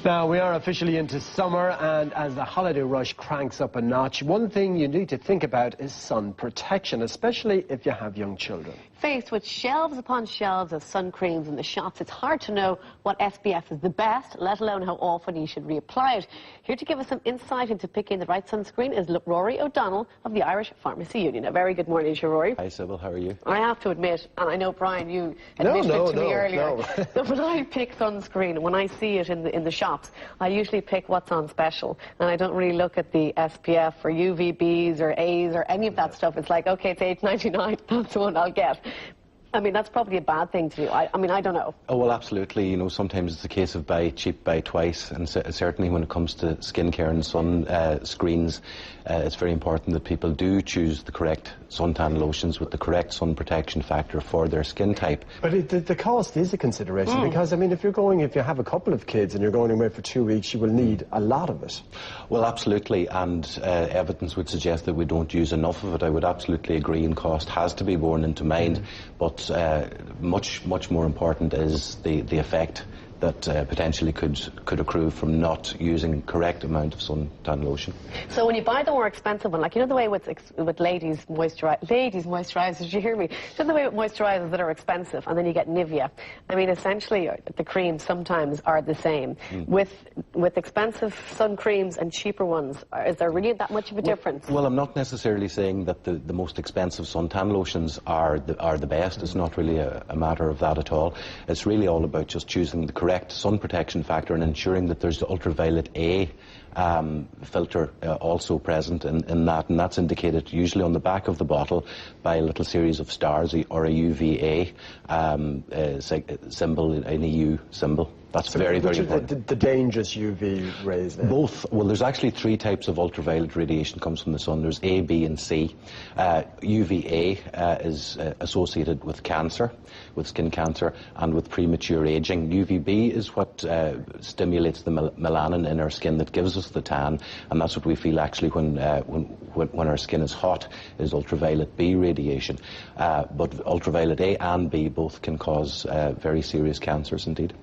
Now, we are officially into summer, and as the holiday rush cranks up a notch, one thing you need to think about is sun protection, especially if you have young children. Faced with shelves upon shelves of sun creams in the shops, it's hard to know what SPF is the best, let alone how often you should reapply it. Here to give us some insight into picking the right sunscreen is Rory O'Donnell of the Irish Pharmacy Union. A very good morning to you, Rory. Hi, Sybil. How are you? I have to admit, and I know, Brian, you admitted it to me earlier, that when I pick sunscreen, when I see it in the shops, I usually pick what's on special, and I don't really look at the SPF or UVBs or A's or any of that stuff. It's like, okay, it's $8.99, that's the one I'll get. I mean, that's probably a bad thing to do. I mean, I don't know. Oh, well, absolutely. You know, sometimes it's a case of buy cheap, buy twice. And certainly when it comes to skincare and sun screens, it's very important that people do choose the correct suntan lotions with the correct sun protection factor for their skin type. But the cost is a consideration because, I mean, if you have a couple of kids and you're going away for 2 weeks, you will need a lot of it. Well, absolutely. And evidence would suggest that we don't use enough of it. I would absolutely agree, and cost has to be borne into mind. But much more important is the effect that potentially could accrue from not using correct amount of suntan lotion. So when you buy the more expensive one, like, you know the way with ladies moisturizers, did you hear me? You know the way with moisturizers that are expensive, and then you get Nivea. I mean, essentially the creams sometimes are the same. With expensive sun creams and cheaper ones, is there really that much of a difference? Well, I'm not necessarily saying that the most expensive suntan lotions are the best. It's not really a matter of that at all. It's really all about just choosing the correct sun protection factor and ensuring that there's the ultraviolet A filter also present in that, and that's indicated usually on the back of the bottle by a little series of stars or a UVA symbol, an EU symbol. That's very important. The dangerous UV rays then? Both. Well, there's actually 3 types of ultraviolet radiation comes from the sun. There's A, B and C. UVA is associated with cancer, with skin cancer, and with premature aging. UVB is what stimulates the melanin in our skin that gives us the tan, and that's what we feel actually when our skin is hot, is ultraviolet B radiation. But ultraviolet A and B both can cause very serious cancers indeed.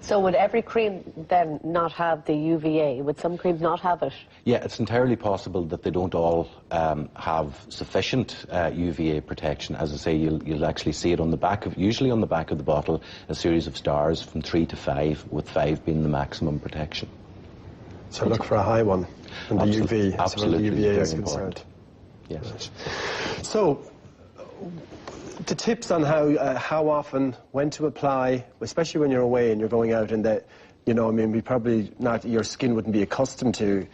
So would every cream then not have the UVA? Would some creams not have it? Yeah, it's entirely possible that they don't all have sufficient UVA protection. As I say, you'll actually see it on the back usually on the back of the bottle, a series of stars from 3 to 5, with 5 being the maximum protection. So look for a high one in the UV, absolutely, as the UVA is concerned. Yes. Right. So, the tips on how often, when to apply, especially when you're away and you're going out, and that, you know, I mean, your skin wouldn't be accustomed to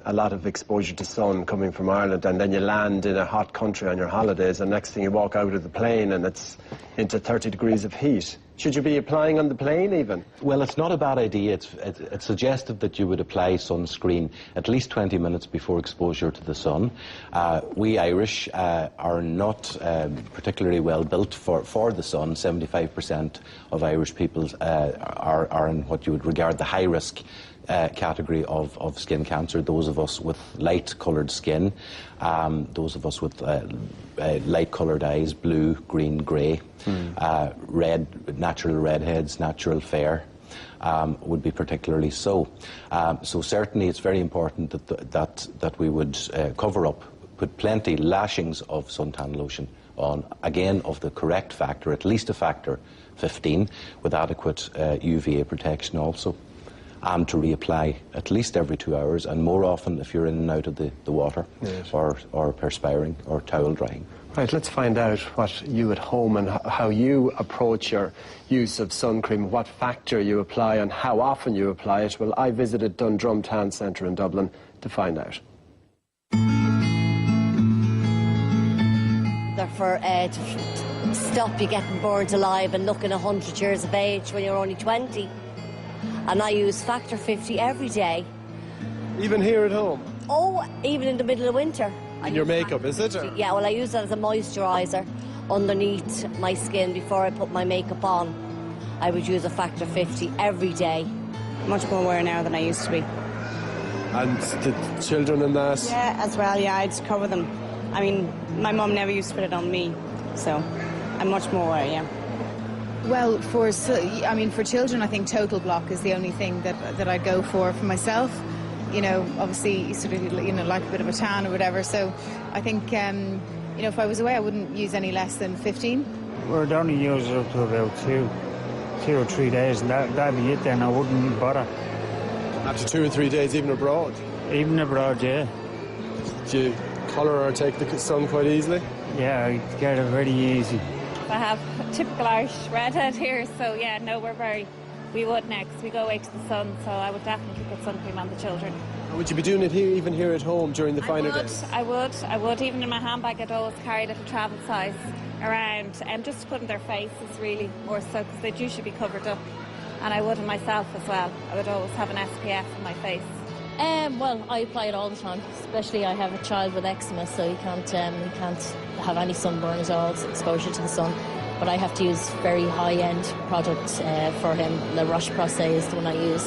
a lot of exposure to sun coming from Ireland, and then you land in a hot country on your holidays, and next thing you walk out of the plane and it's into 30 degrees of heat. Should you be applying on the plane even? Well, it's not a bad idea. It's suggested that you would apply sunscreen at least 20 minutes before exposure to the sun. We Irish are not particularly well built for the sun. 75% of Irish people are in what you would regard the high risk category of skin cancer. Those of us with light coloured skin, those of us with light coloured eyes, blue, green, grey, natural redheads, natural fair, would be particularly so. So certainly it's very important that we would cover up, put plenty lashings of suntan lotion on, again of the correct factor, at least a factor 15, with adequate UVA protection also. And to reapply at least every 2 hours, and more often if you're in and out of the water, yes, or perspiring or towel drying. Right, let's find out what you at home and how you approach your use of sun cream, what factor you apply and how often you apply it. Well, I visited Dundrum Town Centre in Dublin to find out. For to stop you getting burned alive and looking 100 years of age when you're only 20. And I use factor 50 every day. Even here at home? Oh, even in the middle of winter. In your makeup, is it? Or? Yeah, well, I use that as a moisturiser underneath my skin before I put my makeup on. I would use a factor 50 every day. Much more aware now than I used to be. And the children and that? Yeah, as well, yeah, I'd cover them. I mean, my mum never used to put it on me, so I'm much more aware, yeah. Well, for children, I think Total Block is the only thing that I go for myself. You know, obviously, you sort of, you know, like a bit of a tan or whatever. So I think, you know, if I was away, I wouldn't use any less than 15. We'd only use it up to about two or 3 days, and that'd be it then. I wouldn't bother. After 2 or 3 days, even abroad? Even abroad, yeah. Do you colour or take the sun quite easily? Yeah, I get it very easy. I have a typical Irish redhead here, so yeah, no, we would next. We go away to the sun, so I would definitely put sun cream on the children. Would you be doing it here, even here at home during the finer days? I would. Even in my handbag, I'd always carry a little travel size around, and just to put in their faces really more so, because they do should be covered up. And I would in myself as well. I would always have an SPF on my face. Well, I apply it all the time. Especially I have a child with eczema, so he can't have any sunburn at all. It's exposure to the sun. But I have to use very high-end products for him. La Roche-Posay is the one I use.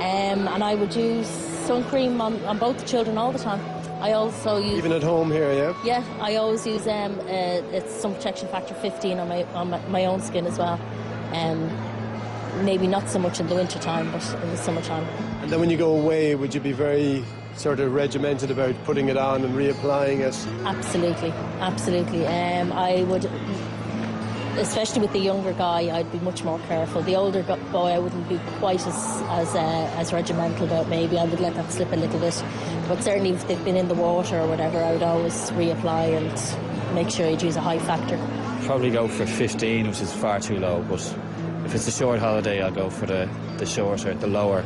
And I would use sun cream on both the children all the time. I also use... Even at home here, yeah? Yeah, I always use it's sun protection factor 15 on my own skin as well. Maybe not so much in the winter time, but in the summertime. And then when you go away, would you be very sort of regimented about putting it on and reapplying it? Absolutely, absolutely. I would, especially with the younger guy, I'd be much more careful. The older boy, I wouldn't be quite as regimental about. Maybe I would let that slip a little bit. But certainly if they've been in the water or whatever, I would always reapply and make sure I'd use a high factor. Probably go for 15, which is far too low, but if it's a short holiday, I'll go for the shorter, the lower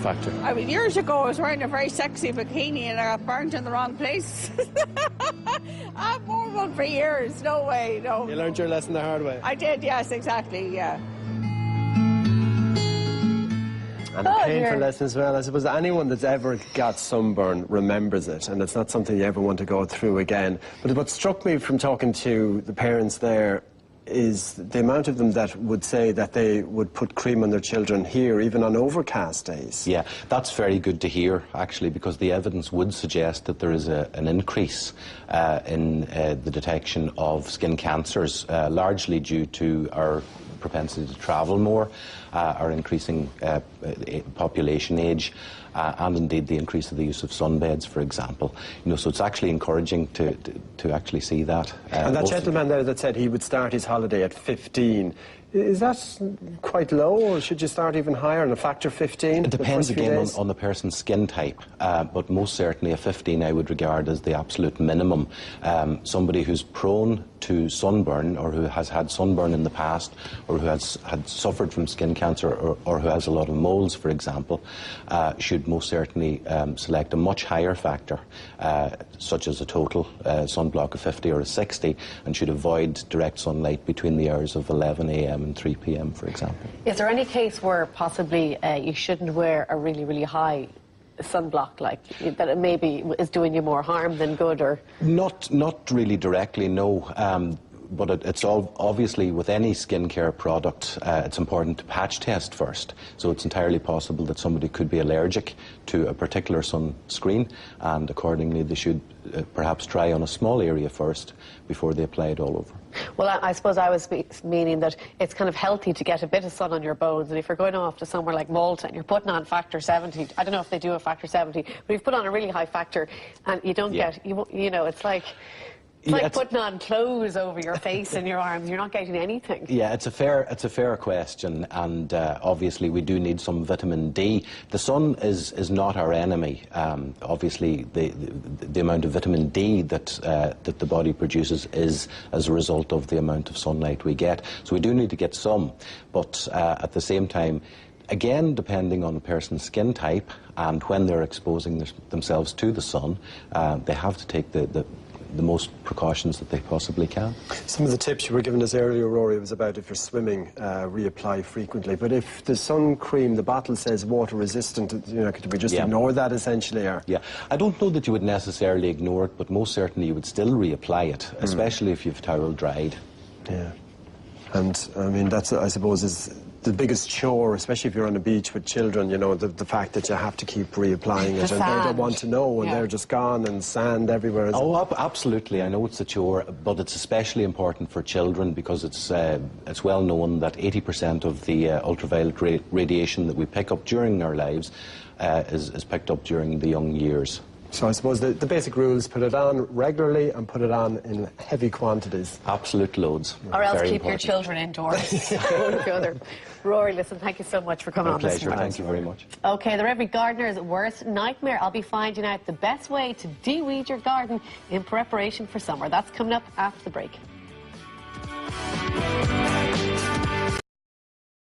factor. I mean, years ago, I was wearing a very sexy bikini and I got burnt in the wrong place. I've worn one for years. No way, no. You learned your lesson the hard way. I did, yes, exactly, yeah. And a painful lesson as well. I suppose anyone that's ever got sunburn remembers it, and it's not something you ever want to go through again. But what struck me from talking to the parents there is the amount of them that would say that they would put cream on their children here, even on overcast days. Yeah, that's very good to hear, actually, because the evidence would suggest that there is an increase in the detection of skin cancers, largely due to our propensity to travel more, our increasing population age, and indeed the increase of the use of sunbeds, for example. You know, so it's actually encouraging to actually see that. And that gentleman there that said he would start his holiday at 15, is that quite low, or should you start even higher, on a factor 15? It depends again on the person's skin type, but most certainly a 15 I would regard as the absolute minimum. Somebody who's prone to sunburn, or who has had sunburn in the past, or who has suffered from skin cancer, or who has a lot of moles, for example, should most certainly select a much higher factor, such as a total sunblock of 50 or a 60, and should avoid direct sunlight between the hours of 11 a.m. and 3 p.m, for example. Is there any case where possibly you shouldn't wear a really, really high sunblock, like that it maybe is doing you more harm than good? Or not really directly, no. But it's all obviously with any skincare product, it's important to patch test first. So it's entirely possible that somebody could be allergic to a particular sunscreen, and accordingly they should perhaps try on a small area first before they apply it all over. Well, I suppose I was meaning that it's kind of healthy to get a bit of sun on your bones, and if you're going off to somewhere like Malta and you're putting on factor 70, I don't know if they do a factor 70, but you've put on a really high factor and you don't get, you know, it's like... It's like putting on clothes over your face and your arms. You're not getting anything. Yeah, it's a fair question, and obviously we do need some vitamin D. The sun is not our enemy. Obviously, the amount of vitamin D that the body produces is as a result of the amount of sunlight we get. So we do need to get some, but at the same time, again, depending on the person's skin type and when they're exposing themselves to the sun, they have to take the most precautions that they possibly can. Some of the tips you were giving us earlier, Rory, was about if you're swimming, reapply frequently. But if the sun cream, the bottle says water resistant, you know, could we just ignore that essentially? Or? Yeah, I don't know that you would necessarily ignore it, but most certainly you would still reapply it, especially if you've towel dried. Yeah, and I mean that's, I suppose, is the biggest chore, especially if you're on a beach with children, you know, the fact that you have to keep reapplying it, and they don't want to know, and they're just gone, and sand everywhere. Oh, absolutely. I know it's a chore, but it's especially important for children because it's well known that 80% of the ultraviolet radiation that we pick up during our lives is picked up during the young years. So I suppose the basic rule is put it on regularly and put it on in heavy quantities. Absolute loads. Or else keep your children indoors. One or the other. Rory, listen, thank you so much for coming on this morning. Thank you very much. OK, the Every Gardener's worst nightmare. I'll be finding out the best way to de-weed your garden in preparation for summer. That's coming up after the break.